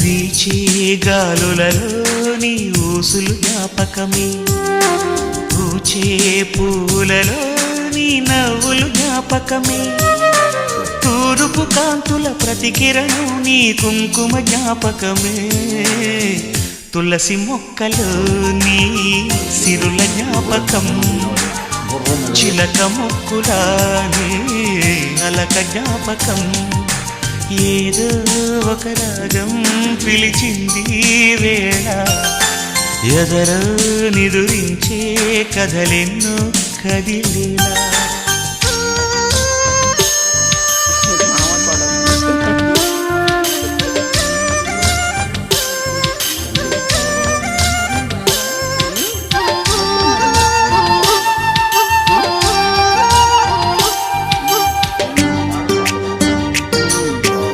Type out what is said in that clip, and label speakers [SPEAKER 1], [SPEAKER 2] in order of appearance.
[SPEAKER 1] వీచే గాలులలో నీ ఊసులు జ్ఞాపకమే, పూచే పూలలో నీ నవ్వులు జ్ఞాపకమే, తూరుపు కాంతుల ప్రతికిరణం నీ కుంకుమ జ్ఞాపకమే, తులసి మొక్కలో నీ సిరుల జ్ఞాపకం, చిలక మొక్కులానే అలక జ్ఞాపకం, ఏదో ఒక రాగం పిలిచింది వేళ, ఎదరో నిదురించే కథలెన్నో కదిలేలా.